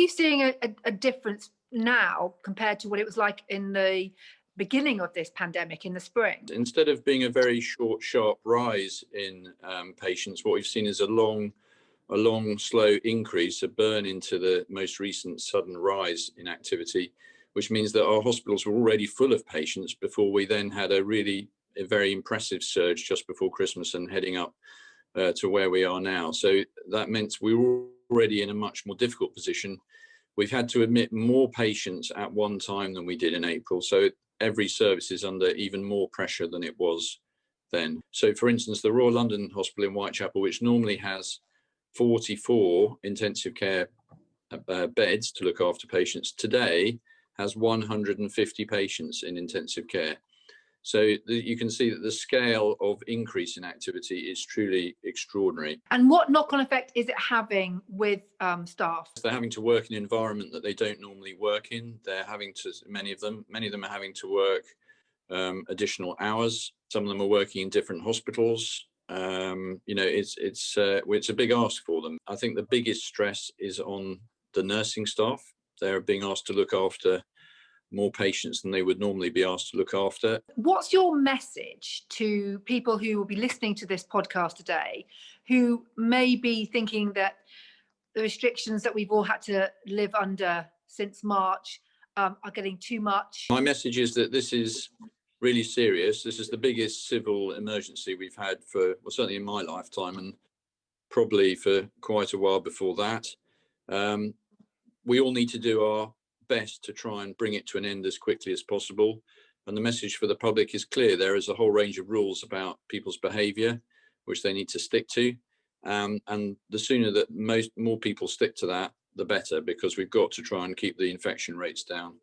you seeing a difference now compared to what it was like in the beginning of this pandemic in the spring? Instead of being a very short, sharp rise in patients, what we've seen is a long, slow increase, a burn into the most recent sudden rise in activity, which means that our hospitals were already full of patients before we then had a very impressive surge just before Christmas and heading up to where we are now. So that meant we were already in a much more difficult position. We've had to admit more patients at one time than we did in April. So every service is under even more pressure than it was then. So for instance, the Royal London Hospital in Whitechapel, which normally has 44 intensive care beds to look after patients, today has 150 patients in intensive care. So you can see that the scale of increase in activity is truly extraordinary. And what knock-on effect is it having with staff? They're having to work in an environment that they don't normally work in. Many of them are having to work additional hours. Some of them are working in different hospitals. It's a big ask for them. I think the biggest stress is on the nursing staff. They're being asked to look after more patients than they would normally be asked to look after. What's your message to people who will be listening to this podcast today, who may be thinking that the restrictions that we've all had to live under since March are getting too much? My message is that this is really serious. This is the biggest civil emergency we've had certainly in my lifetime, and probably for quite a while before that. We all need to do our best to try and bring it to an end as quickly as possible. And the message for the public is clear. There is a whole range of rules about people's behaviour, which they need to stick to. And the sooner that more people stick to that, the better, because we've got to try and keep the infection rates down.